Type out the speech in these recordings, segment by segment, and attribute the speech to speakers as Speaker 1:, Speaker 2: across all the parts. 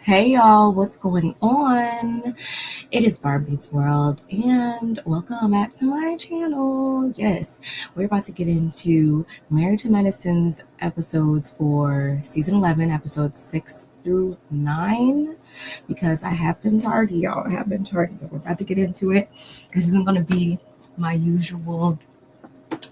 Speaker 1: Hey y'all, what's going on? It is BarbMeetsWorld and welcome back to my channel. Yes, we're about to get into Married to Medicine's episodes for season 11, episodes 6 through 9, because I have been tardy, y'all. I have been tardy, but we're about to get into it. This isn't going to be my usual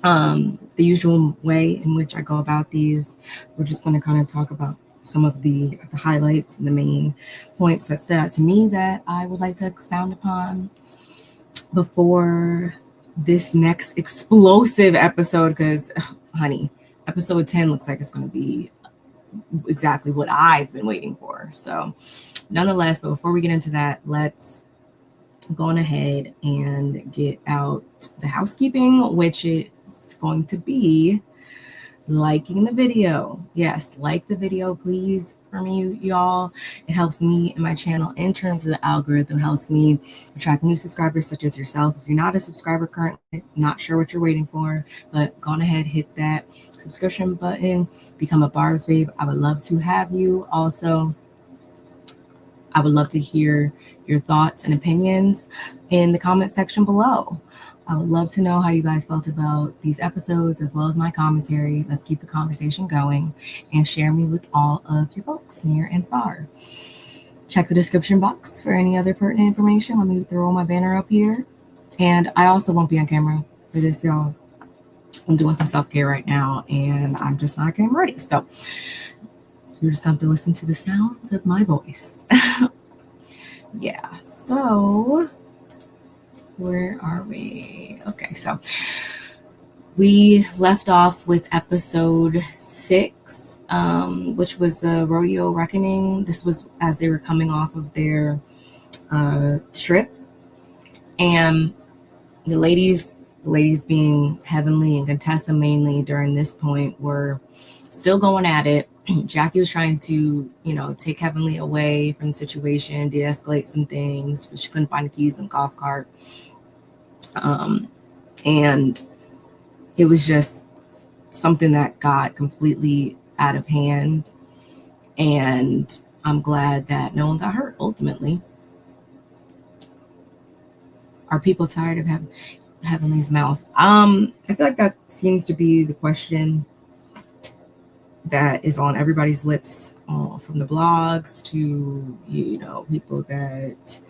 Speaker 1: the usual way in which I go about these. We're just going to kind of talk about some of the highlights and the main points that stood out to me that I would like to expound upon before this next explosive episode. Because, honey, episode 10 looks like it's going to be exactly what I've been waiting for. So, nonetheless, but before we get into that, let's go on ahead and get out the housekeeping, which is going to be liking the video. Yes, like the video, please, from y'all. It helps me and my channel in terms of the algorithm, helps me attract new subscribers such as yourself. If you're not a subscriber currently, not sure what you're waiting for, but go on ahead, hit that subscription button, become a Barb's babe. I would love to have you. Also, I would love to hear your thoughts and opinions in the comment section below. I would love to know how you guys felt about these episodes as well as my commentary. Let's keep the conversation going and share me with all of your folks near and far. Check the description box for any other pertinent information. Let me throw my banner up here. And I also won't be on camera for this, y'all. I'm doing some self-care right now and I'm just not camera ready. So you're just going to have to listen to the sounds of my voice. Yeah, so where are we? Okay, so we left off with episode 6, which was the rodeo reckoning. This was as they were coming off of their trip, and the ladies being Heavenly and Contessa mainly during this point were still going at it. Jackie was trying to, take Heavenly away from the situation, de-escalate some things, but she couldn't find the keys in the golf cart. And it was just something that got completely out of hand. And I'm glad that no one got hurt ultimately. Are people tired of Heavenly's mouth? I feel like that seems to be the question that is on everybody's lips, from the blogs to, people that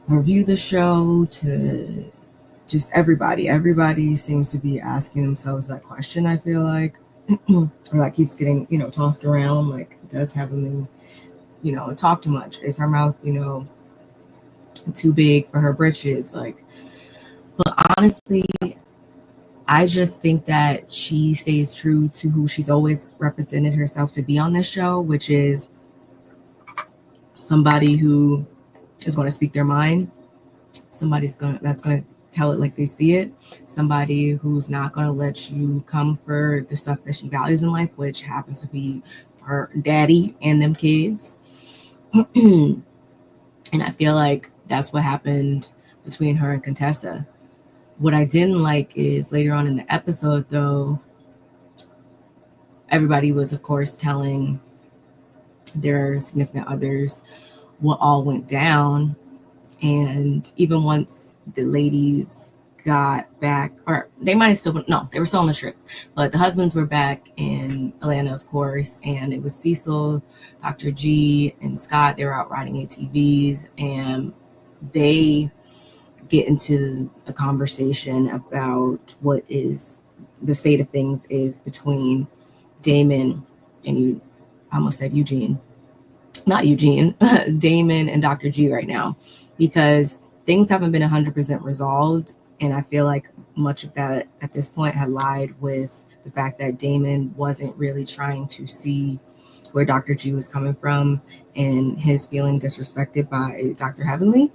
Speaker 1: review the show to just everybody seems to be asking themselves that question. I feel like, or that keeps getting, tossed around. Like, does Heavenly, talk too much? Is her mouth, too big for her britches? Like, but honestly, I just think that she stays true to who she's always represented herself to be on this show, which is somebody who is going to speak their mind, that's going to tell it like they see it, somebody who's not going to let you come for the stuff that she values in life, which happens to be her daddy and them kids. And I feel like that's what happened between her and Contessa. What I didn't like is later on in the episode, though, everybody was, of course, telling their significant others what all went down. And even once the ladies got back, or they might have still, no, they were still on the trip, but the husbands were back in Atlanta, of course, and it was Cecil, Dr. G, and Scott. They were out riding ATVs, and they get into a conversation about what is the state of things is between Damon and I almost said Eugene, not Eugene, Damon and Dr. G right now, because things haven't been 100% resolved. And I feel like much of that at this point had lied with the fact that Damon wasn't really trying to see where Dr. G was coming from and his feeling disrespected by Dr. Heavenly.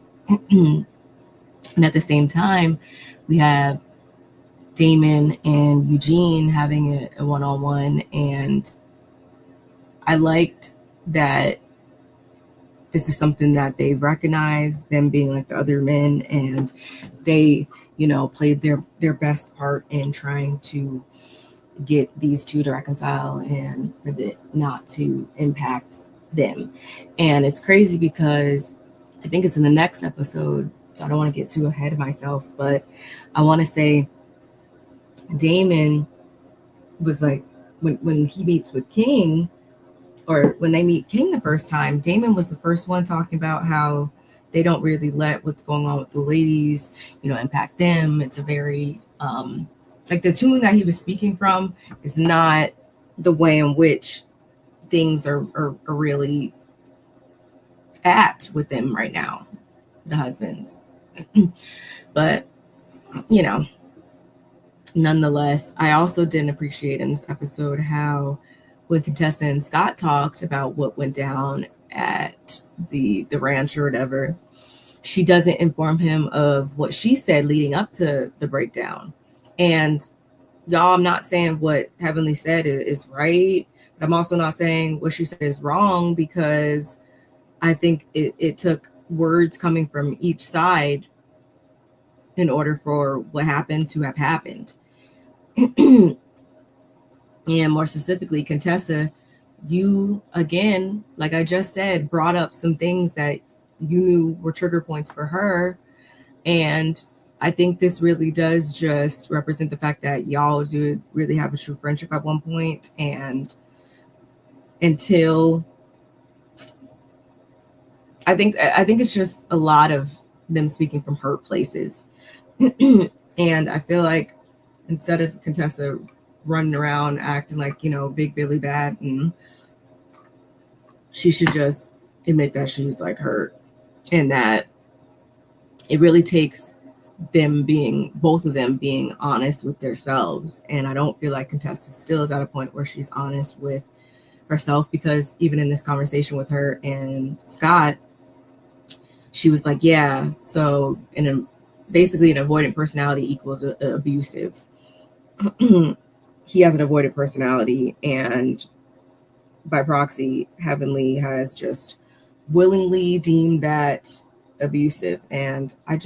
Speaker 1: And at the same time, we have Damon and Eugene having a one-on-one. And I liked that this is something that they recognize, them being like the other men, and they, played their best part in trying to get these two to reconcile and for it not to impact them. And it's crazy because I think it's in the next episode, so I don't want to get too ahead of myself, but I want to say Damon was like, when he meets with King, or when they meet King the first time, Damon was the first one talking about how they don't really let what's going on with the ladies, impact them. It's a very like the tune that he was speaking from is not the way in which things are really at with them right now, the husbands. But nonetheless, I also didn't appreciate in this episode how when Contessa and Scott talked about what went down at the ranch or whatever, she doesn't inform him of what she said leading up to the breakdown. And y'all, I'm not saying what Heavenly said is right, but I'm also not saying what she said is wrong, because I think it took words coming from each side in order for what happened to have happened. And more specifically, Contessa, you, again, like I just said, brought up some things that you knew were trigger points for her. And I think this really does just represent the fact that y'all did really have a true friendship at one point. And until I think it's just a lot of them speaking from hurt places. And I feel like instead of Contessa running around acting like, Big Billy Bad, and she should just admit that she's like hurt, and that it really takes both of them being honest with themselves. And I don't feel like Contessa still is at a point where she's honest with herself, because even in this conversation with her and Scott, she was like, yeah, so basically an avoidant personality equals abusive. He has an avoidant personality, and by proxy, Heavenly has just willingly deemed that abusive. And I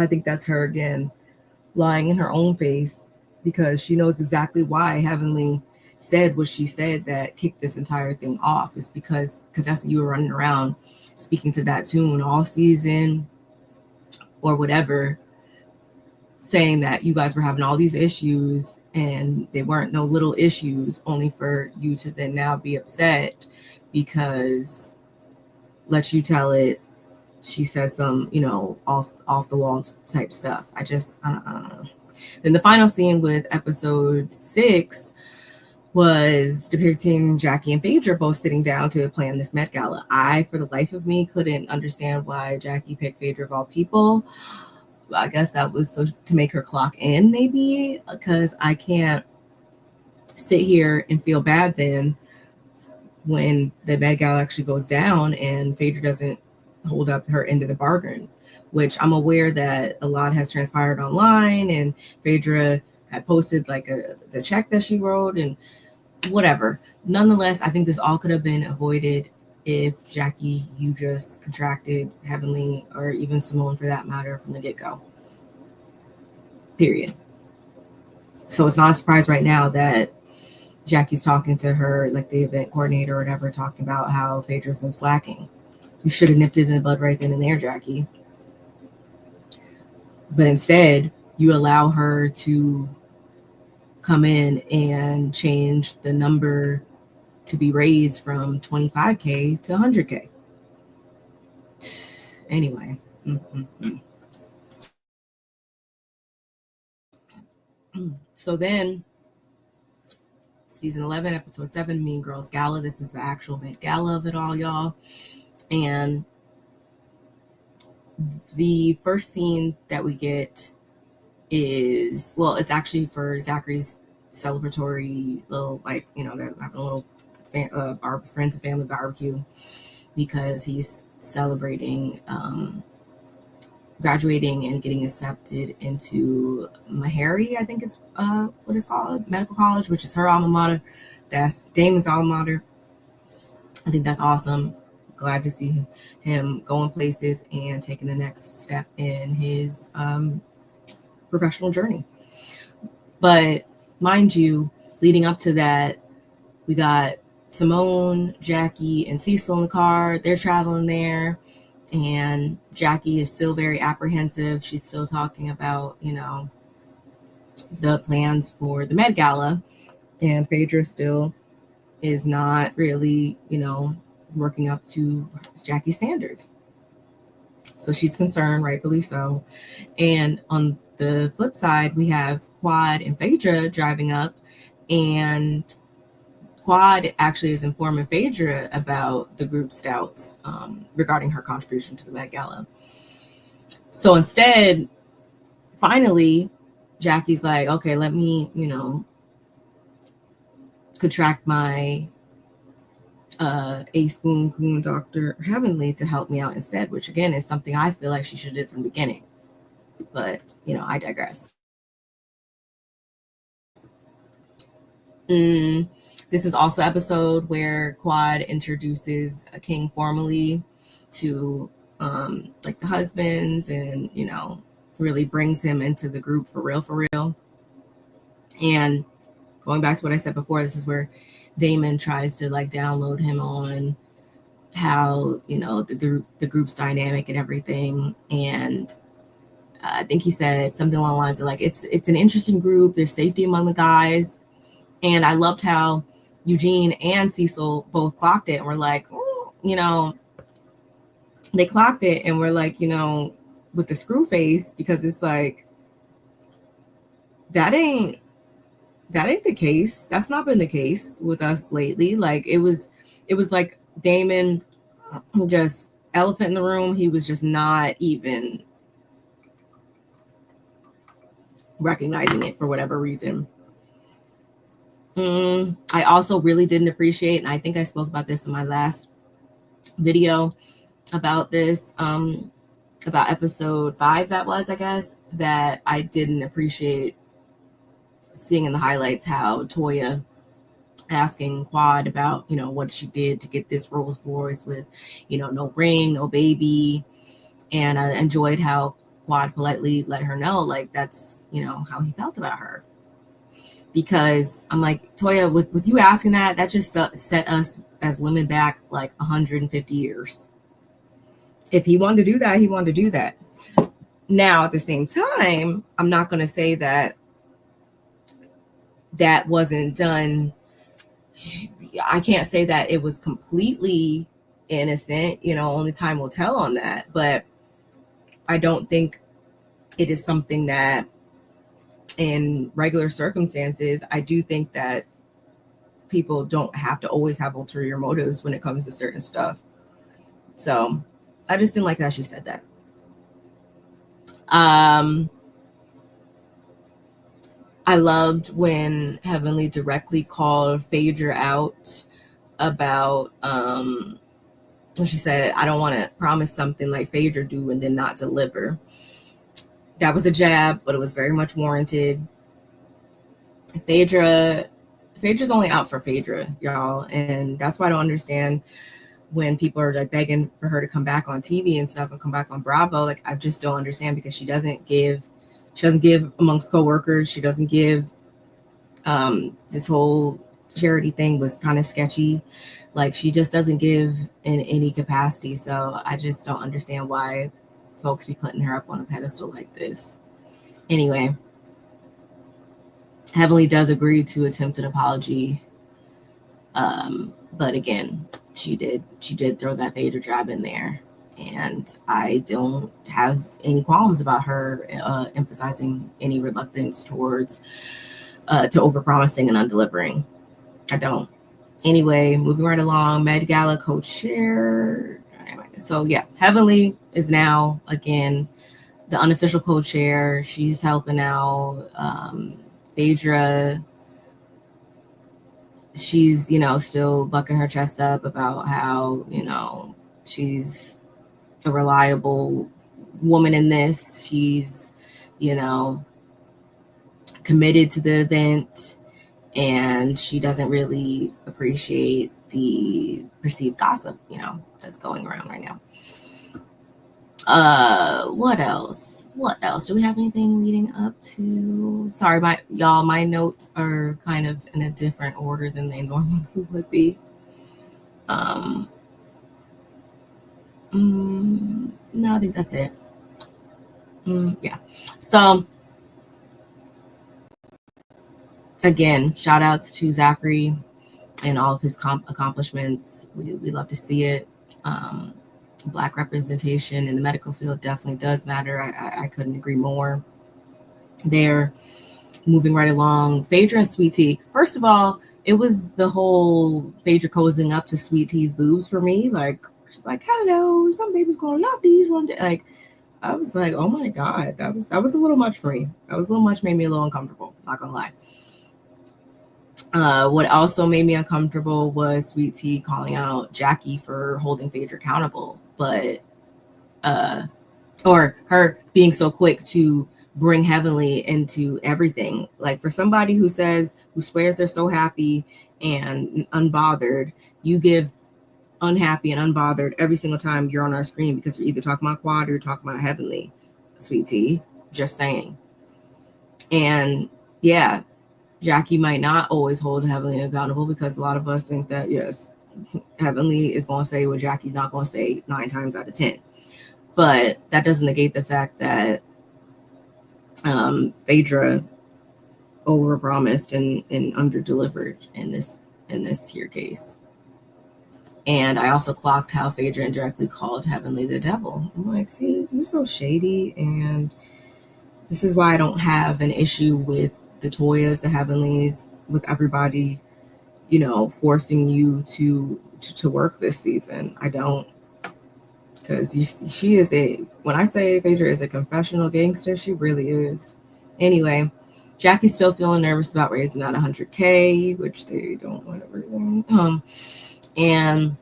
Speaker 1: think that's her again lying in her own face, because she knows exactly why Heavenly said what she said that kicked this entire thing off. Is because Contessa, you were running around speaking to that tune all season or whatever, saying that you guys were having all these issues and they weren't no little issues, only for you to then now be upset because, let you tell it, she said some, off the wall type stuff. I don't know. Then the final scene with episode 6 was depicting Jackie and Phaedra both sitting down to plan this Met Gala. I, for the life of me, couldn't understand why Jackie picked Phaedra of all people. I guess that was to make her clock in, maybe, because I can't sit here and feel bad then when the Met Gala actually goes down and Phaedra doesn't hold up her end of the bargain, which I'm aware that a lot has transpired online, and Phaedra had posted like the check that she wrote and whatever. Nonetheless, I think this all could have been avoided if Jackie, you just contracted Heavenly, or even Simone for that matter, from the get-go. Period. So it's not a surprise right now that Jackie's talking to her, like the event coordinator or whatever, talking about how Phaedra's been slacking. You should have nipped it in the bud right then and there, Jackie. But instead, you allow her to come in and change the number to be raised from 25K to 100K. Anyway. So then, season 11, episode 7, Mean Girls Gala. This is the actual Met Gala of it all, y'all. And the first scene that we get is, well, it's actually for Zachary's celebratory little, like, they're having a little friends and family barbecue, because he's celebrating graduating and getting accepted into Meharry, I think it's what it's called, medical college, which is her alma mater. That's Damon's alma mater. I think that's awesome. Glad to see him going places and taking the next step in his professional journey. But mind you, leading up to that, we got Simone, Jackie, and Cecil in the car. They're traveling there, and Jackie is still very apprehensive. She's still talking about, the plans for the Met Gala, and Phaedra still is not really, working up to Jackie's standards. So she's concerned, rightfully so. And on the flip side, we have Quad and Phaedra driving up, and Quad actually is informing Phaedra about the group stouts regarding her contribution to the Met Gala. So instead, finally, Jackie's like, okay, let me, contract my A Spoon Queen Dr. Heavenly to help me out instead, which again is something I feel like she should have did from the beginning. But, I digress. This is also the episode where Quad introduces a King formally to like the husbands, and really brings him into the group for real. And going back to what I said before, this is where Damon tries to like download him on how the group's dynamic and everything. And I think he said something along the lines of like, it's an interesting group, there's safety among the guys. And I loved how Eugene and Cecil both clocked it and were like, they clocked it and were like, with the screw face, because it's like, that ain't the case. That's not been the case with us lately. Like it was like Damon, just elephant in the room. He was just not even recognizing it for whatever reason. I also really didn't appreciate, and I think I spoke about this in my last video about this, about episode 5, that was, I guess, that I didn't appreciate seeing in the highlights how Toya asking Quad about, what she did to get this Rolls Royce with, no ring, no baby. And I enjoyed how Quad politely let her know, like, that's, how he felt about her. Because I'm like, Toya, with you asking that just set us as women back like 150 years. If he wanted to do that, he wanted to do that. Now, at the same time, I'm not going to say that wasn't done. I can't say that it was completely innocent. Only time will tell on that. But I don't think it is something that, in regular circumstances, I do think that people don't have to always have ulterior motives when it comes to certain stuff. So I just didn't like that she said that. I loved when Heavenly directly called Phaedra out about when she said, I don't want to promise something like Phaedra do and then not deliver. That was a jab, but it was very much warranted. Phaedra's only out for Phaedra, y'all. And that's why I don't understand when people are like begging for her to come back on TV and stuff and come back on Bravo. Like, I just don't understand, because she doesn't give amongst coworkers. She doesn't give. This whole charity thing was kind of sketchy. Like, she just doesn't give in any capacity. So I just don't understand why folks be putting her up on a pedestal like this. Anyway, Heavenly does agree to attempt an apology. But again, she did throw that Phaedra jab in there. And I don't have any qualms about her emphasizing any reluctance towards to overpromising and undelivering. I don't. Anyway, moving right along, Met Gala co-chair. So yeah, Heavenly is now again the unofficial co-chair. She's helping out. Phaedra, she's still bucking her chest up about how she's a reliable woman in this. She's committed to the event, and she doesn't really appreciate the perceived gossip that's going around right now. What else do we have? Anything leading up to? Sorry, my notes are kind of in a different order than they normally would be. No, I think that's it. Yeah. So again, shout outs to Zachary and all of his accomplishments. We love to see it. Black representation in the medical field definitely does matter. I couldn't agree more. They're moving right along. Phaedra and Sweet Tea. First of all, it was the whole Phaedra cozying up to Sweet Tea's boobs for me. Like, she's like, hello, some baby's gonna love these one day. Like, I was like, oh my God, that was a little much for me. That was a little much, made me a little uncomfortable, not gonna lie. What also made me uncomfortable was Sweet Tea calling out Jackie for holding Phaedra accountable, but or her being so quick to bring Heavenly into everything. Like, for somebody who swears they're so happy and unbothered, you give unhappy and unbothered every single time you're on our screen because you're either talking about Quad or you're talking about Heavenly. Sweet Tea, just saying. And yeah, Jackie might not always hold Heavenly accountable because a lot of us think that, yes, Heavenly is going to say what Jackie's not going to say 9 times out of 10. But that doesn't negate the fact that Phaedra overpromised and underdelivered in this here case. And I also clocked how Phaedra indirectly called Heavenly the devil. I'm like, see, you're so shady, and this is why I don't have an issue with the Toyas, the Heavenlies, with everybody, forcing you to work this season. I don't, because she is when I say Phaedra is a confessional gangster, she really is. Anyway, Jackie's still feeling nervous about raising that 100K, which they don't want everything. And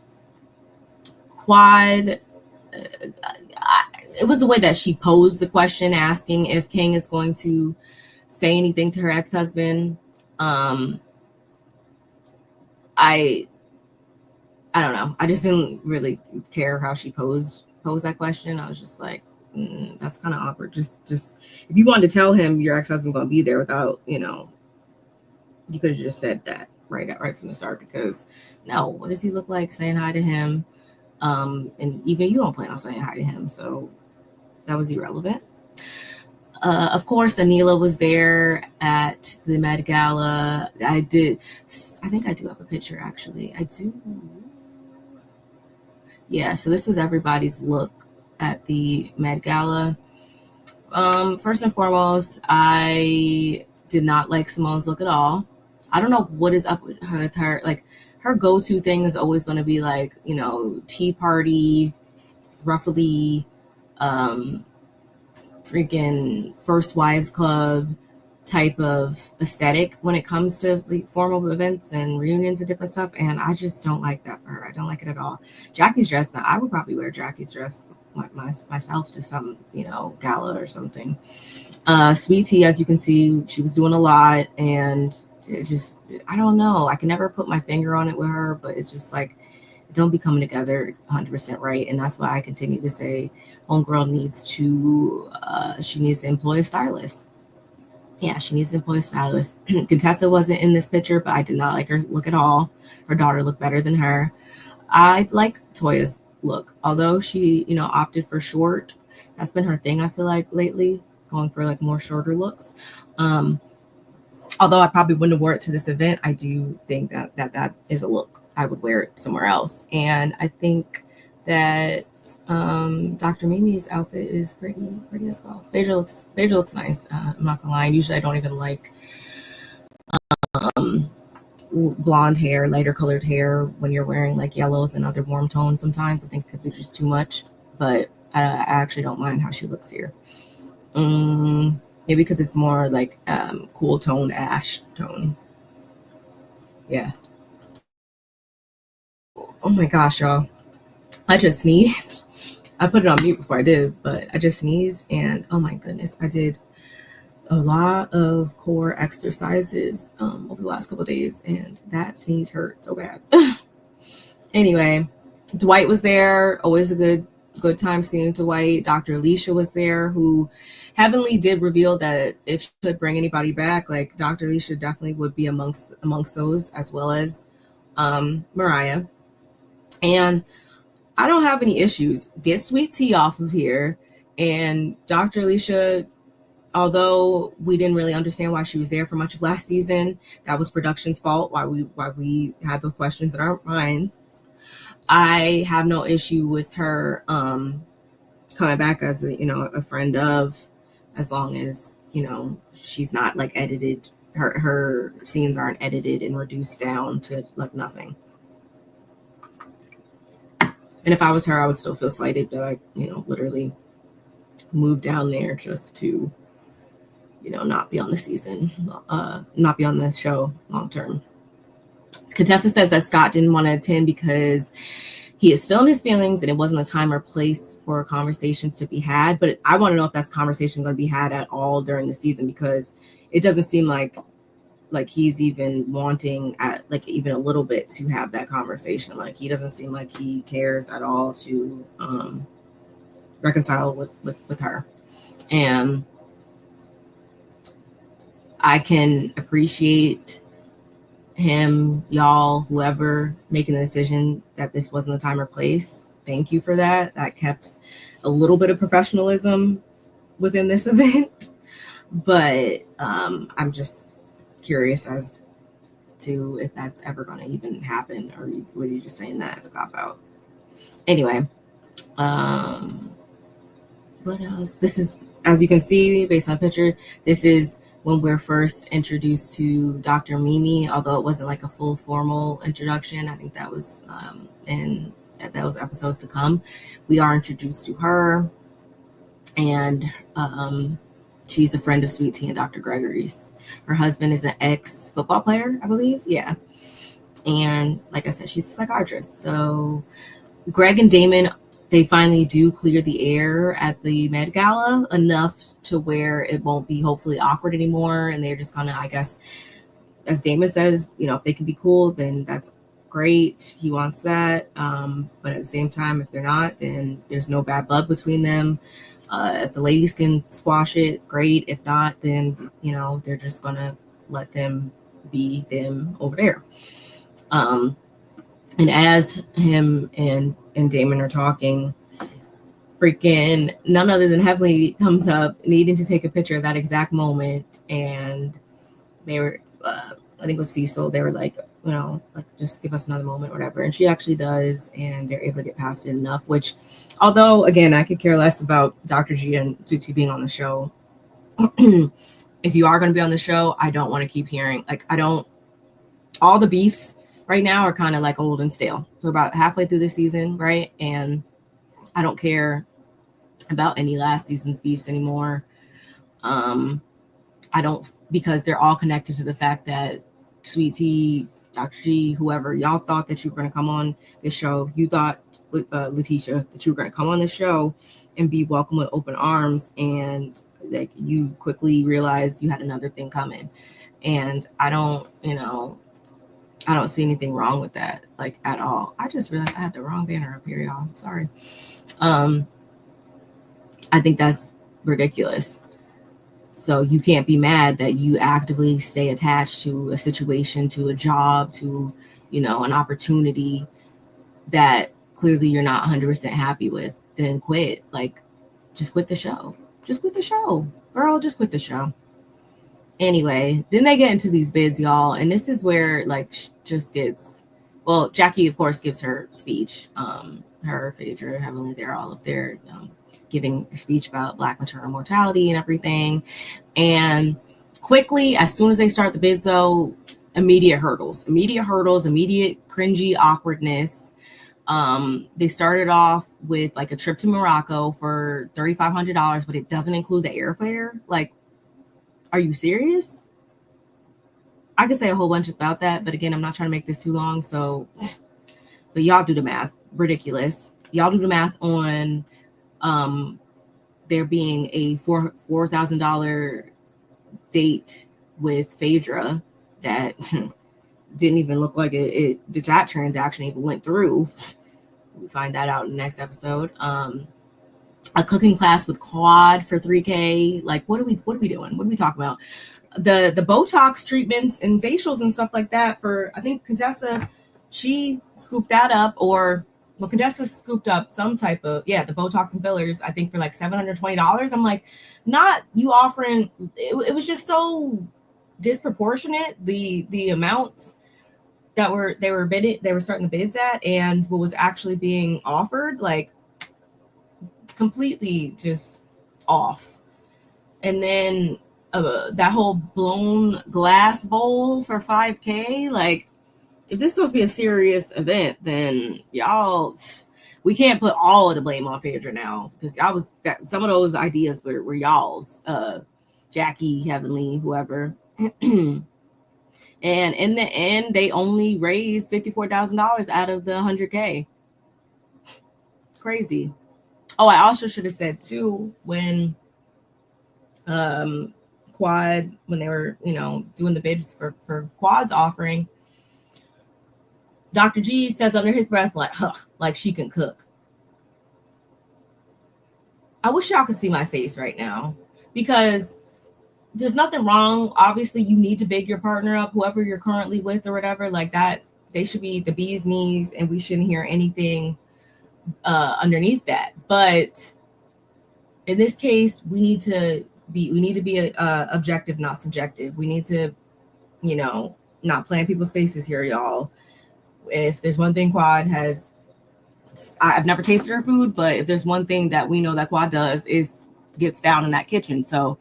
Speaker 1: Quad, it was the way that she posed the question, asking if King is going to say anything to her ex-husband. I don't know. I just didn't really care how she posed that question. I was just like, that's kind of awkward. Just if you wanted to tell him your ex-husband going to be there without, you could have just said that right from the start, because no, what does he look like saying hi to him? And even you don't plan on saying hi to him, so that was irrelevant. Of course, Anila was there at the Met Gala. I think I do have a picture, actually. I do. Yeah, so this was everybody's look at the Met Gala. First and foremost, I did not like Simone's look at all. I don't know what is up with her. Like, her go-to thing is always going to be like, tea party, ruffly, freaking First Wives Club type of aesthetic when it comes to like formal events and reunions and different stuff. And I just don't like that for her. I don't like it at all. Jackie's dress, now I would probably wear Jackie's dress myself to some, gala or something. Sweet Tea, as you can see, she was doing a lot, and it just, I don't know. I can never put my finger on it with her, but it's just like, it don't be coming together 100% right. And that's why I continue to say homegirl needs to, she needs to employ a stylist. Yeah, she needs to employ a stylist. Contessa wasn't in this picture, but I did not like her look at all. Her daughter looked better than her. I like Toya's look, although she, opted for short. That's been her thing, I feel like, lately, going for like more shorter looks. Although I probably wouldn't have worn it to this event, I do think that is a look I would wear it somewhere else. And I think that Dr. Mimi's outfit is pretty as well. Phaedra looks nice. I'm not gonna lie. Usually I don't even like blonde hair, lighter colored hair when you're wearing like yellows and other warm tones. Sometimes I think it could be just too much, but I actually don't mind how she looks here. Maybe because it's more like cool tone, ash tone. Yeah. Oh my gosh, y'all. I just sneezed. I put it on mute before I did, but I just sneezed, and oh my goodness, I did a lot of core exercises over the last couple of days, and that sneeze hurt so bad. Anyway, Dwight was there. Always a good time seeing Dwight. Dr. Alicia was there, who Heavenly did reveal that if she could bring anybody back, like Dr. Alicia definitely would be amongst those, as well as Mariah. And I don't have any issues. Get Sweet Tea off of here. And Dr. Alicia, although we didn't really understand why she was there for much of last season, that was production's fault, why we had those questions in our mind. I have no issue with her coming back as a friend of, as long as she's not like edited, her scenes aren't edited and reduced down to like nothing. And if I was her, I would still feel slighted that I literally moved down there just to not be on the season, not be on the show long term. Contessa says that Scott didn't want to attend because he is still in his feelings and it wasn't a time or place for conversations to be had. But I want to know if that's conversation going to be had at all during the season, because it doesn't seem like he's even wanting like even a little bit to have that conversation. Like he doesn't seem like he cares at all to reconcile with her. And I can appreciate him, y'all, whoever, making the decision that this wasn't the time or place. Thank you for that. That kept a little bit of professionalism within this event. But I'm just curious as to if that's ever going to even happen, or were you just saying that as a cop-out? Anyway, what else? This is, as you can see based on the picture, this is when we're first introduced to Dr. Mimi, although it wasn't like a full formal introduction. I think that was in those episodes to come. We are introduced to her, and she's a friend of Sweet Tea and Dr. Gregory's. Her husband is an ex-football player, I believe. Yeah. And like I said, she's a psychiatrist. So Greg and Damon, they finally do clear the air at the Met Gala enough to where it won't be hopefully awkward anymore. And they're just kind of, I guess, as Damon says, if they can be cool, then that's great. He wants that. But at the same time, if they're not, then there's no bad blood between them. If the ladies can squash it, great. If not, then, they're just going to let them be them over there. And as him and Damon are talking, freaking none other than Heavenly comes up needing to take a picture of that exact moment. And they were, I think it was Cecil, they were like, just give us another moment, whatever. And she actually does, and they're able to get past it enough, which, although, again, I could care less about Dr. G and Sweet Tea being on the show. If you are going to be on the show, I don't want to keep hearing, all the beefs right now are kind of like old and stale. We're about halfway through the season, right? And I don't care about any last season's beefs anymore. I don't, because they're all connected to the fact that Sweet Tea, Dr. G, whoever, y'all thought that you were going to come on this show. You thought, Letitia, that you were going to come on this show and be welcome with open arms. And like you quickly realized you had another thing coming. And I don't see anything wrong with that, like at all. I just realized I had the wrong banner up here, y'all. Sorry. I think that's ridiculous. So you can't be mad that you actively stay attached to a situation, to a job, to, an opportunity that clearly you're not 100% happy with. Then quit. Like, just quit the show. Just quit the show. Girl, just quit the show. Anyway, then they get into these bids, y'all. And this is where, just gets... Well, Jackie, of course, gives her speech. Her, Phaedra, Heavenly, they're all up there giving a speech about Black maternal mortality and everything. And quickly, as soon as they start the bids, though, immediate hurdles, immediate cringy awkwardness. They started off with a trip to Morocco for $3,500, but it doesn't include the airfare. Are you serious? I could say a whole bunch about that, but again, I'm not trying to make this too long. So, but y'all do the math. Ridiculous. Y'all do the math on there being a $4,000 date with Phaedra that didn't even look like the chat transaction even went through. We find that out in the next episode. A cooking class with Quad for $3K. What are we doing? What are we talking about? The Botox treatments and facials and stuff like that for, I think Contessa, she scooped that up, or Well, Contessa scooped up some type of, the Botox and fillers, I think for like $720. I'm like, not you offering, it was just so disproportionate, the amounts that they were starting the bids at, and what was actually being offered, like completely just off. And then that whole blown glass bowl for $5K, like, if this is supposed to be a serious event, then y'all, we can't put all of the blame on Phaedra now, because some of those ideas were y'all's, Jackie, Heavenly, whoever. And in the end, they only raised $54,000 out of the $100K. It's crazy. Oh, I also should have said too, when Quad, when they were, doing the bids for Quad's offering, Dr. G says under his breath, like she can cook. I wish y'all could see my face right now, because there's nothing wrong. Obviously, you need to big your partner up, whoever you're currently with or whatever, like that. They should be the bee's knees, and we shouldn't hear anything underneath that. But in this case, we need to be objective, not subjective. We need to, not play in people's faces here, y'all. If there's one thing Quad has, I've never tasted her food, but if there's one thing that we know that Quad does, is gets down in that kitchen. So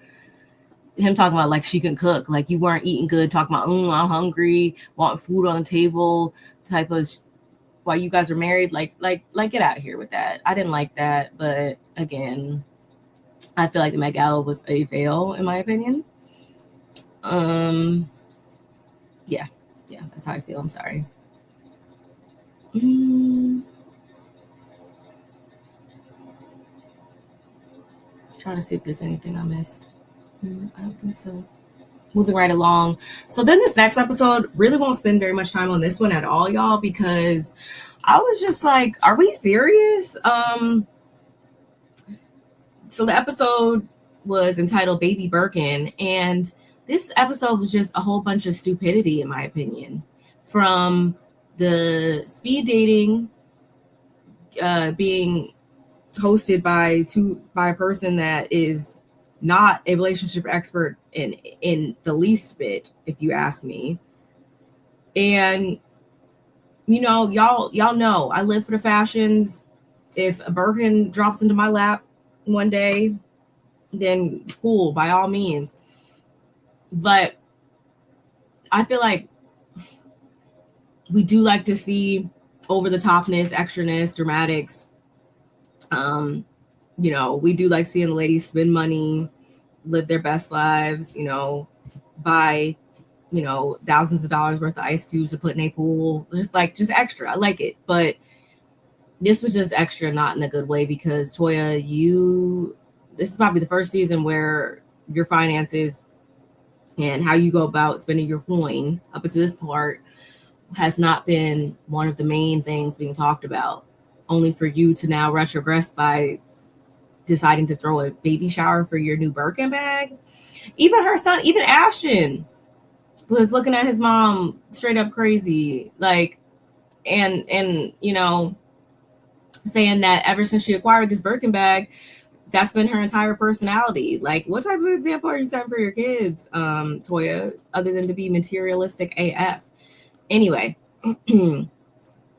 Speaker 1: him talking about like she can cook, like you weren't eating good, talking about I'm hungry, want food on the table type of while you guys were married, like get out of here with that. I didn't like that, but again, I feel like the Met Gala was a fail in my opinion. Yeah, that's how I feel. I'm sorry. Trying to see if there's anything I missed. I don't think so. Moving right along. So then this next episode, really won't spend very much time on this one at all, y'all, because I was just like, are we serious? So the episode was entitled Baby Birkin, and this episode was just a whole bunch of stupidity, in my opinion. From the speed dating being hosted by a person that is not a relationship expert in the least bit, if you ask me. And y'all know I live for the fashions. If a Birkin drops into my lap one day, then cool, by all means. But I feel like we do like to see over the topness, extraness, dramatics. We do like seeing the ladies spend money, live their best lives, buy, thousands of dollars worth of ice cubes to put in a pool, just extra. I like it. But this was just extra, not in a good way, because Toya, this is probably the first season where your finances and how you go about spending your coin up until this part has not been one of the main things being talked about, only for you to now retrogress by deciding to throw a baby shower for your new Birkin bag. Even her son, even Ashton, was looking at his mom straight up crazy, like, and saying that ever since she acquired this Birkin bag, that's been her entire personality. Like, what type of example are you setting for your kids, Toya, other than to be materialistic AF? Anyway,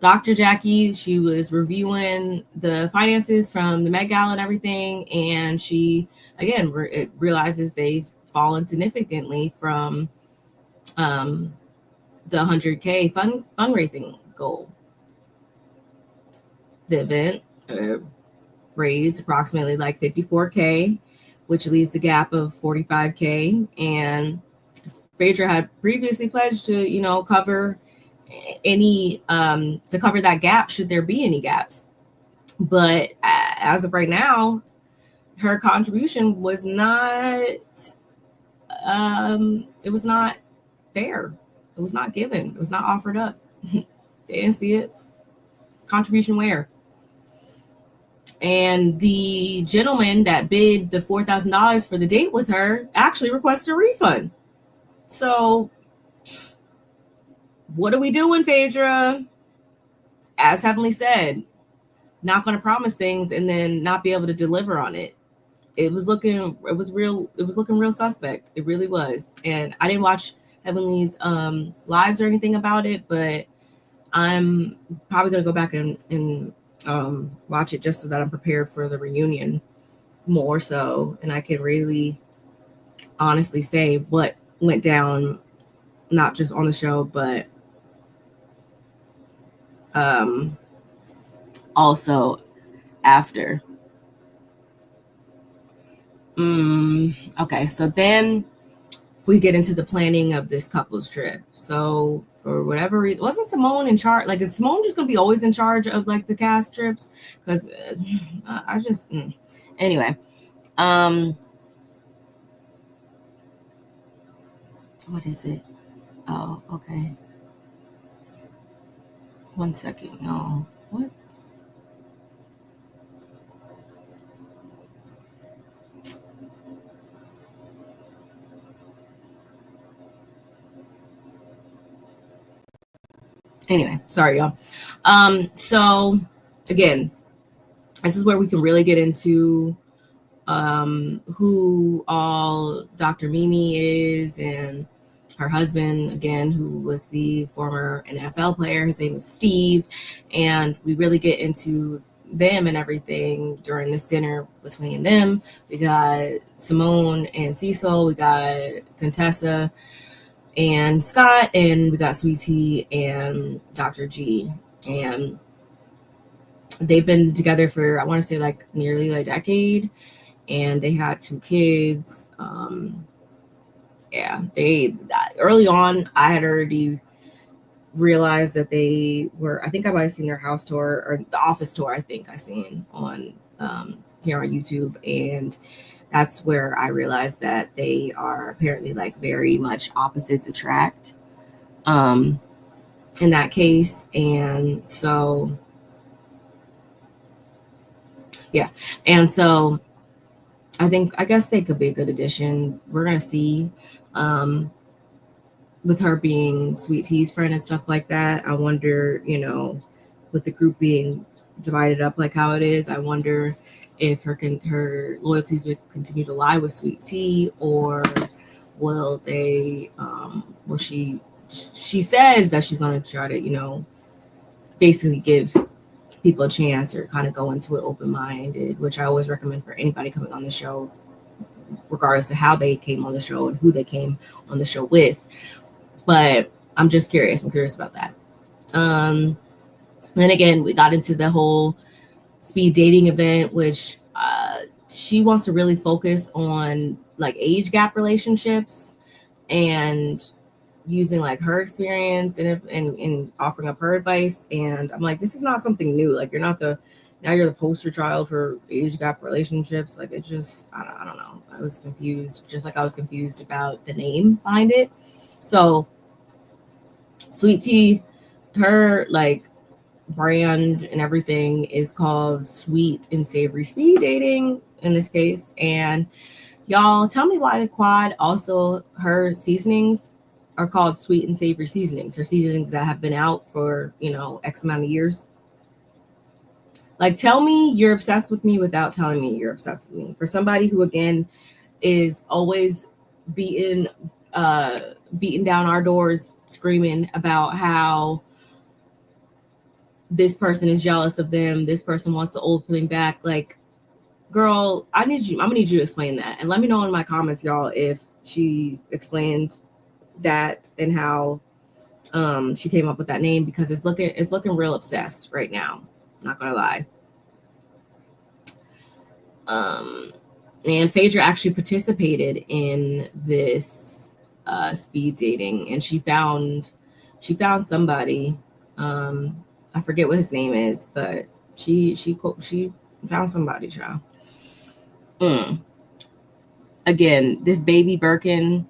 Speaker 1: Dr. Jackie, she was reviewing the finances from the Met Gala and everything, and she, again, realizes they've fallen significantly from the 100K fundraising goal. The event raised approximately like 54K, which leaves the gap of 45K, and Phaedra had previously pledged to, cover cover that gap should there be any gaps. But as of right now, her contribution was not, it was not there. It was not given. It was not offered up. They didn't see it. Contribution where? And the gentleman that bid the $4,000 for the date with her actually requested a refund. So what are we doing, Phaedra? As Heavenly said, not going to promise things and then not be able to deliver on it. It was looking real suspect. It really was. And I didn't watch Heavenly's lives or anything about it, but I'm probably going to go back and watch it just so that I'm prepared for the reunion more so, and I can really honestly say what went down, not just on the show, but also after. Okay, so then we get into the planning of this couple's trip. So for whatever reason, wasn't Simone in charge? Like, is Simone just gonna be always in charge of like the cast trips? Because I just anyway. What is it? Oh, okay. 1 second, y'all. What? Anyway, sorry, y'all. So again, this is where we can really get into who all Dr. Mimi is, and her husband, again, who was the former NFL player. His name is Steve. And we really get into them and everything during this dinner between them. We got Simone and Cecil. We got Contessa and Scott. And we got Sweet Tea and Dr. G. And they've been together for, I want to say, like nearly a decade. And they had 2 kids. Early on, I had already realized that they were, I think I might have seen their house tour or the office tour, I think I seen on here on YouTube. And that's where I realized that they are apparently like very much opposites attract in that case. And so, yeah. And so I guess they could be a good addition. We're going to see with her being Sweet Tea's friend and stuff like that. I wonder, with the group being divided up like how it is, I wonder if her loyalties would continue to lie with Sweet Tea, or will they, she says that she's going to try to, basically give people a chance or kind of go into it open-minded, which I always recommend for anybody coming on the show, regardless of how they came on the show and who they came on the show with. But I'm just curious. I'm curious about that. Then again, we got into the whole speed dating event, which she wants to really focus on like age gap relationships and using like her experience and offering up her advice. And I'm like, this is not something new. Like, you're the poster child for age gap relationships. Like, it just, I don't know. I was confused, just like I was confused about the name behind it. So Sweet Tea, her like brand and everything is called Sweet and Savory Speed Dating in this case. And y'all, tell me why Quad also, her seasonings are called Sweet and Savory seasonings, or seasonings that have been out for, X amount of years. Like, tell me you're obsessed with me without telling me you're obsessed with me. For somebody who, again, is always beating down our doors, screaming about how this person is jealous of them, this person wants the old thing back. Like, girl, I'm gonna need you to explain that, and let me know in my comments, y'all, if she explained that and how she came up with that name, because it's looking real obsessed right now. Not gonna lie. And Phaedra actually participated in this speed dating, and she found somebody. I forget what his name is, but she found somebody, child. Again, this baby Birkin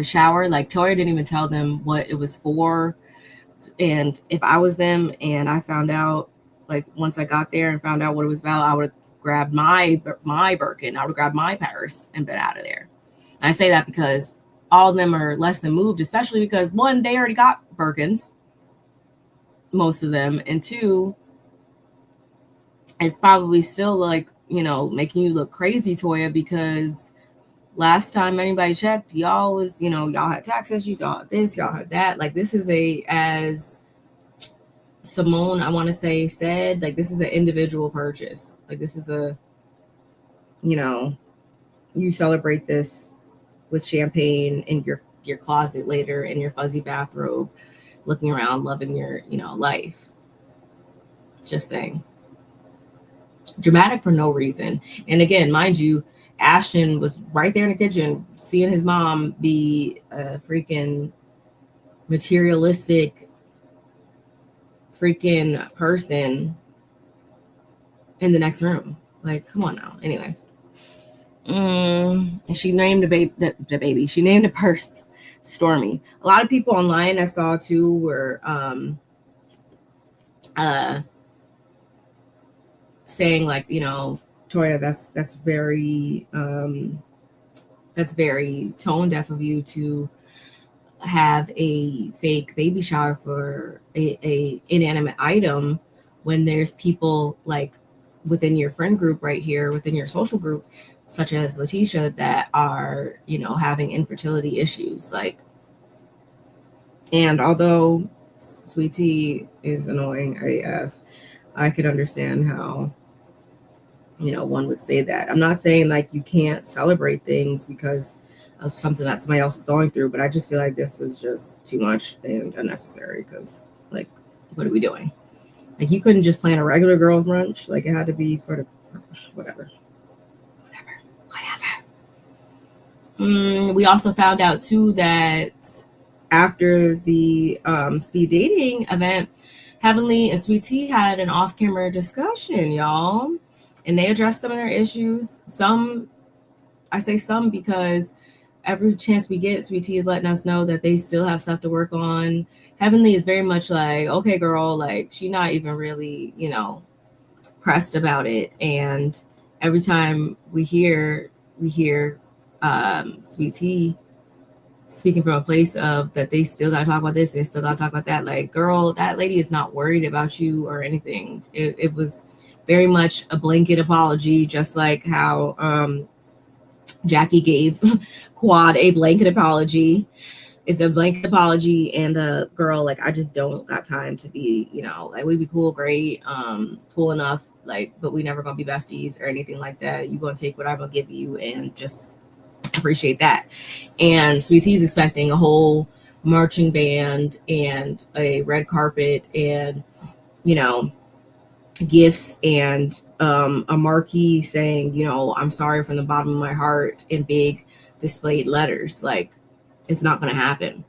Speaker 1: shower, like, Toya didn't even tell them what it was for. And if I was them and I found out, like, once I got there and found out what it was about, I would have grabbed my Birkin, I would have grabbed my purse and been out of there. And I say that because all of them are less than moved, especially because, one, they already got Birkins, most of them, and two, it's probably still like, making you look crazy, Toya, because last time anybody checked, y'all was, y'all had tax issues, y'all had this, y'all had that. Like, this is as Simone, I want to say, said, like, this is an individual purchase. Like, this is you celebrate this with champagne in your closet later in your fuzzy bathrobe, looking around, loving your, life. Just saying. Dramatic for no reason. And again, mind you, Ashton was right there in the kitchen seeing his mom be a freaking materialistic freaking person in the next room. Like, come on now. Anyway. And she named the baby. She named the purse Stormy. A lot of people online I saw too were saying, like, Toya, that's very tone deaf of you to have a fake baby shower for a inanimate item when there's people like within your friend group right here, within your social group, such as Letitia, that are, having infertility issues. Like, and although Sweet Tea is annoying AF, I could understand how, one would say that. I'm not saying like you can't celebrate things because of something that somebody else is going through, but I just feel like this was just too much and unnecessary because, like, what are we doing? Like, you couldn't just plan a regular girls' brunch. Like, it had to be for the whatever. We also found out too that after the speed dating event, Heavenly and Sweet Tea had an off-camera discussion, y'all, and they addressed some of their issues. I say some because every chance we get, Sweet Tea is letting us know that they still have stuff to work on. Heavenly is very much like, okay, girl, like, she not even really, pressed about it. And every time we hear Sweet Tea speaking from a place of that they still gotta talk about this, they still gotta talk about that. Like, girl, that lady is not worried about you or anything. It was very much a blanket apology, just like how Jackie gave Quad a blanket apology. It's a blanket apology, and girl, like, I just don't got time to be, like, we'd be cool, great, cool enough, like, but we never gonna be besties or anything like that. You gonna take what I'm gonna give you and just appreciate that. And Sweet Tea's expecting a whole marching band and a red carpet and, gifts and a marquee saying, I'm sorry from the bottom of my heart in big displayed letters. Like, it's not going to happen.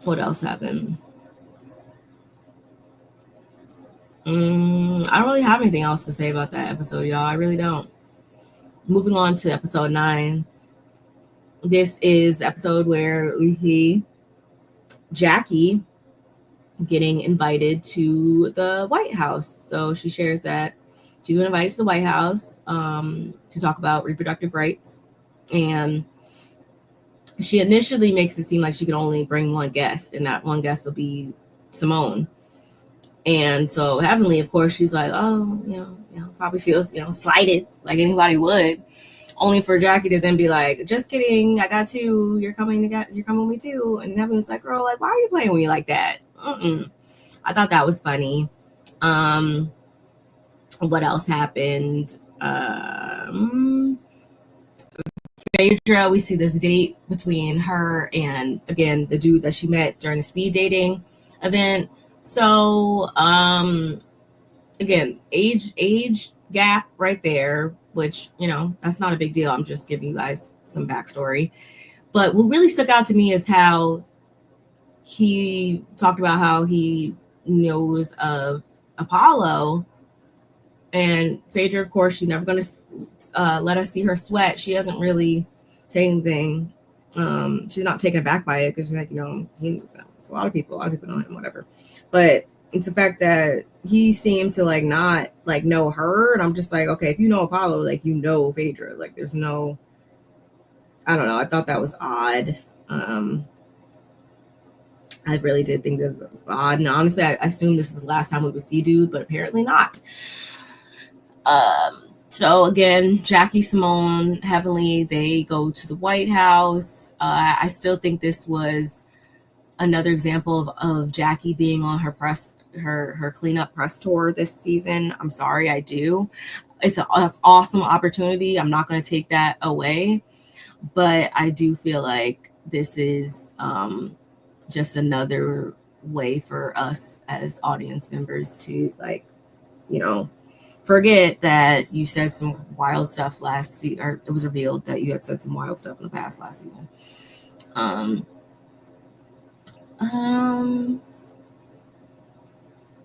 Speaker 1: What else happened? I don't really have anything else to say about that episode, y'all. I really don't. Moving on to episode 9. This is the episode where we see Jackie getting invited to the White House. So she shares that she's been invited to the White House to talk about reproductive rights. And she initially makes it seem like she could only bring one guest, and that one guest will be Simone. And so Heavenly, of course, she's like, oh, probably feels, slighted, like anybody would. Only for Jackie to then be like, just kidding, I got 2. You're coming with me too. And Heavenly's like, girl, like, why are you playing with me like that? I thought that was funny. What else happened? Phaedra, we see this date between her and, again, the dude that she met during the speed dating event. So, again, age gap right there, which, that's not a big deal. I'm just giving you guys some backstory. But what really stuck out to me is how he talked about how he knows of Apollo. And Phaedra, of course, she's never going to let us see her sweat. She doesn't really say anything. She's not taken aback by it because she's like, it's a lot of people know him, whatever. But it's the fact that he seemed to like not like know her, and I'm just like, okay, if you know Apollo, like, Phaedra, like, there's no, I don't know. I thought that was odd. I really did think this was odd. And honestly, I assumed this is the last time we would see Dude, but apparently not. So again, Jackie, Simone, Heavenly, they go to the White House. I still think this was another example of Jackie being on her cleanup press tour this season. I'm sorry, I do. It's an awesome opportunity. I'm not going to take that away, but I do feel like this is just another way for us as audience members to, like, you know, forget that you said some wild stuff last season, or it was revealed that you had said some wild stuff in the past last season.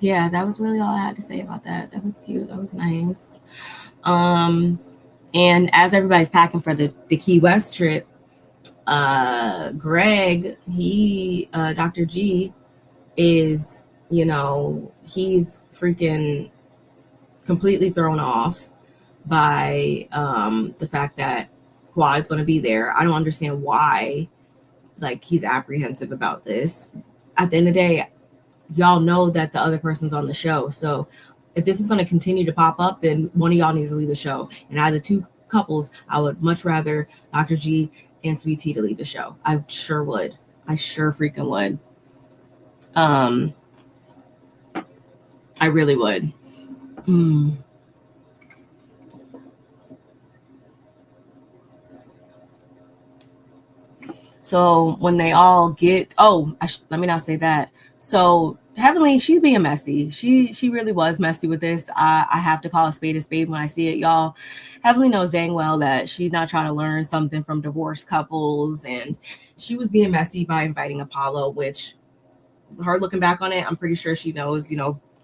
Speaker 1: Yeah, that was really all I had to say about that. That was cute. That was nice. And as everybody's packing for the Key West trip, Greg, Dr. G is, he's freaking completely thrown off by the fact that Quad is going to be there. I don't understand why, like, he's apprehensive about this. At the end of the day, y'all know that the other person's on the show. So if this is going to continue to pop up, then one of y'all needs to leave the show. And out of the two couples, I would much rather Dr. G and Sweet Tea to leave the show. I sure would. I sure freaking would. I really would. So when they all get, let me not say that. So Heavenly, she's being messy. She really was messy with this. I have to call a spade when I see it, y'all. Heavenly knows dang well that she's not trying to learn something from divorced couples, and she was being messy by inviting Apollo, which, her looking back on it, I'm pretty sure she knows,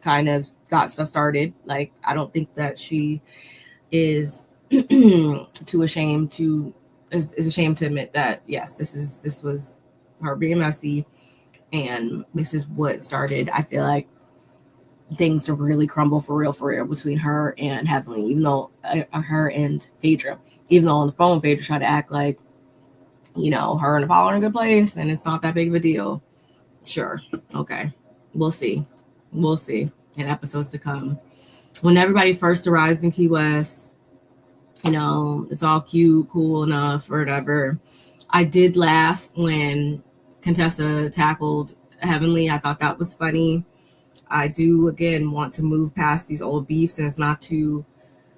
Speaker 1: kind of got stuff started. Like, I don't think that she is too ashamed to is ashamed to admit that, yes, this was her being messy, and this is what started, I feel like, things to really crumble for real between her and Heavenly, even though her and Phaedra, even though on the phone Phaedra tried to act like, her and Apollo are in a good place and it's not that big of a deal. Sure, okay, we'll see in episodes to come. When everybody first arrives in Key West, it's all cute, cool enough, or whatever. I did laugh when Contessa tackled Heavenly. I thought that was funny. I do, again, want to move past these old beefs, and it's not to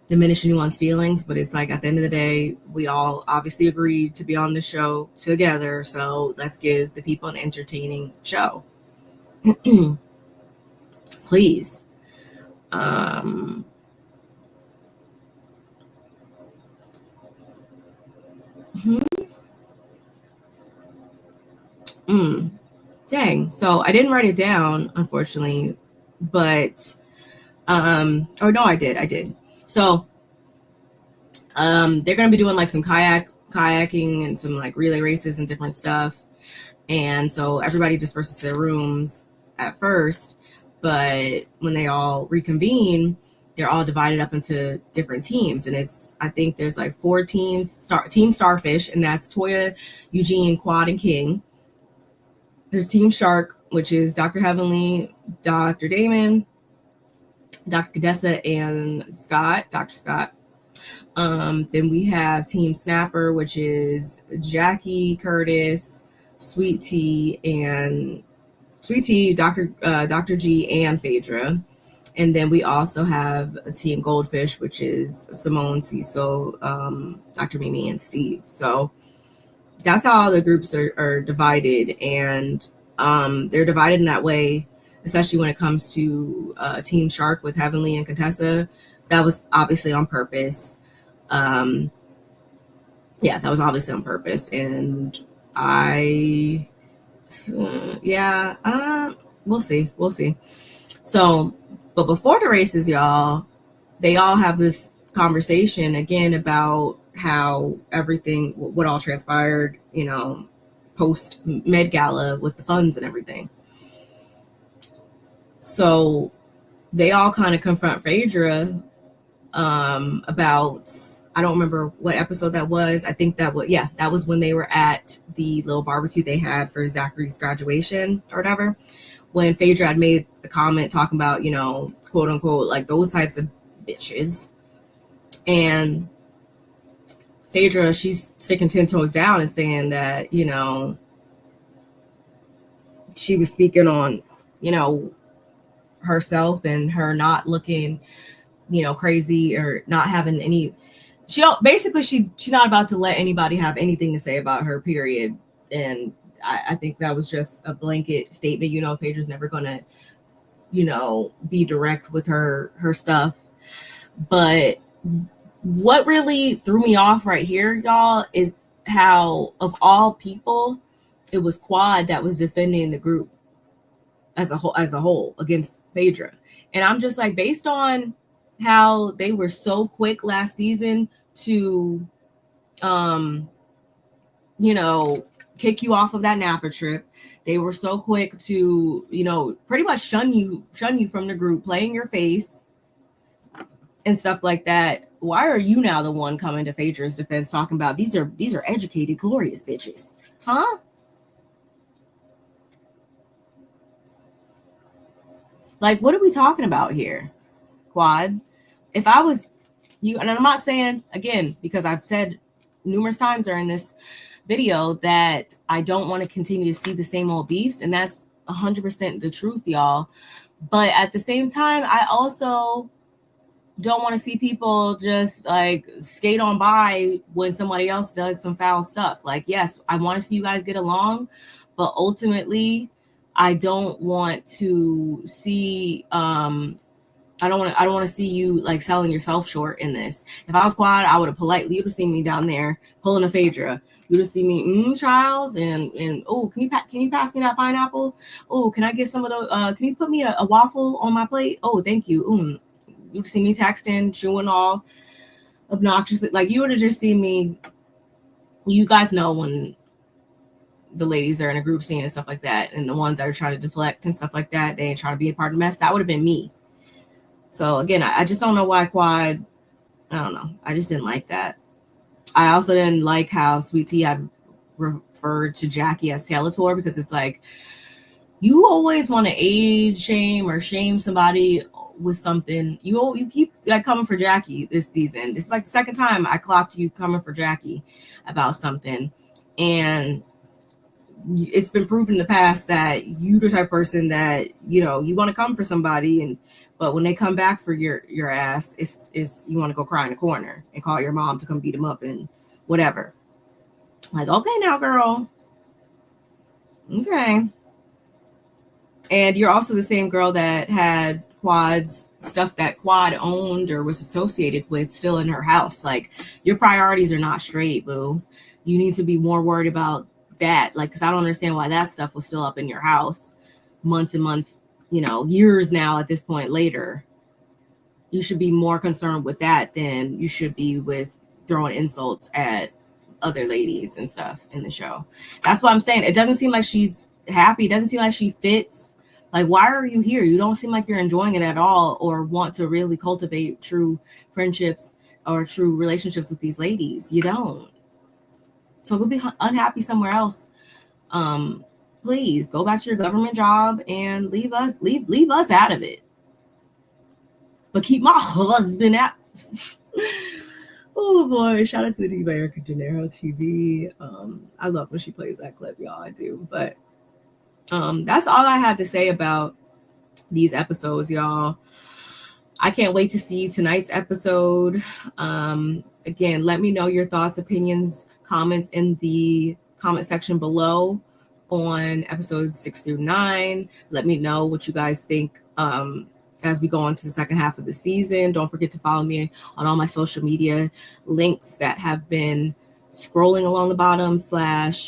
Speaker 1: diminish anyone's feelings, but it's like, at the end of the day, we all obviously agreed to be on the show together, so let's give the people an entertaining show. Please. Dang. So I didn't write it down, unfortunately, but or no, I did. So they're gonna be doing like some kayaking and some like relay races and different stuff. And so everybody disperses to their rooms at first, but when they all reconvene, they're all divided up into different teams. And I think there's like 4 teams, Team Starfish, and that's Toya, Eugene, Quad, and King. There's Team Shark, which is Dr. Heavenly, Dr. Damon, Dr. Contessa, and Dr. Scott. Then we have Team Snapper, which is Jackie, Curtis, Sweet Tea, Dr. G, and Phaedra. And then we also have a Team Goldfish, which is Simone, Cecil, Dr. Mimi, and Steve. So that's how all the groups are divided, and they're divided in that way, especially when it comes to Team Shark with Heavenly and Contessa. That was obviously on purpose. That was obviously on purpose, and we'll see. So, but before the races, y'all, they all have this conversation again about how everything, what all transpired, post Med Gala with the funds and everything. So they all kind of confront Phaedra about, I don't remember what episode that was. I think that was when they were at the little barbecue they had for Zachary's graduation or whatever, when Phaedra had made a comment talking about, quote unquote, like those types of bitches. And Phaedra, she's sticking 10 toes down and saying that, she was speaking on, herself and her not looking, crazy or not having any. She's not about to let anybody have anything to say about her, period. And I think that was just a blanket statement. Phaedra's never gonna, be direct with her stuff. But what really threw me off right here, y'all, is how, of all people, it was Quad that was defending the group as a whole against Phaedra. And I'm just like, based on how they were so quick last season to kick you off of that Napa trip. They were so quick to, pretty much shun you from the group, play in your face and stuff like that. Why are you now the one coming to Phaedra's defense talking about these are educated, glorious bitches? Huh? Like, what are we talking about here, Quad? If I was you, and I'm not saying, again, because I've said numerous times during this video that I don't want to continue to see the same old beefs, and that's 100% the truth, y'all. But at the same time, I also don't want to see people just like skate on by when somebody else does some foul stuff. Like, yes, I want to see you guys get along, but ultimately I don't want to see I don't want to see you like selling yourself short in this. If I was Quad, I would have you'd have seen me down there pulling a Phaedra. You'd have seen me, Charles, and oh, can you pass me that pineapple? Oh, can I get some of the can you put me a waffle on my plate? Oh, thank you. You'd see me texting, chewing all obnoxiously. Like, you would have just seen me. You guys know when the ladies are in a group scene and stuff like that, and the ones that are trying to deflect and stuff like that, they ain't trying to be a part of the mess. That would have been me. So again, I just don't know why Quad. I don't know. I just didn't like that. I also didn't like how Sweet Tea had referred to Jackie as Skeletor, because it's like, you always want to age shame or shame somebody with something. You keep like coming for Jackie this season. This is like the second time I clocked you coming for Jackie about something, and it's been proven in the past that you the type of person that you want to come for somebody, but when they come back for your ass, it's you want to go cry in the corner and call your mom to come beat them up and whatever. Like, okay now, girl. Okay. And you're also the same girl that had Quad's stuff that Quad owned or was associated with still in her house. Like, your priorities are not straight, boo. You need to be more worried about that. Like, because I don't understand why that stuff was still up in your house months and months, years now at this point later. You should be more concerned with that than you should be with throwing insults at other ladies and stuff in the show. That's what I'm saying. It doesn't seem like she's happy. It doesn't seem like she fits. Like, why are you here? You don't seem like you're enjoying it at all or want to really cultivate true friendships or true relationships with these ladies. You don't. So go be unhappy somewhere else. Please go back to your government job and leave us out of it. But keep my husband out. Oh boy, shout out to Diva Erica Gennaro TV. I love when she plays that clip, y'all. I do. But that's all I had to say about these episodes, y'all. I can't wait to see tonight's episode. Again, let me know your thoughts, opinions, comments in the comment section below on episodes 6 through 9. Let me know what you guys think as we go on to the second half of the season. Don't forget to follow me on all my social media links that have been scrolling along the bottom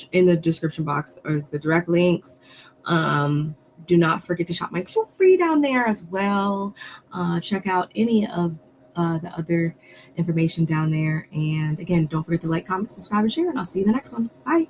Speaker 1: / in the description box as the direct links. Do not forget to shop my jewelry down there as well. Check out any of the other information down there. And again, don't forget to like, comment, subscribe, and share. And I'll see you in the next one. Bye.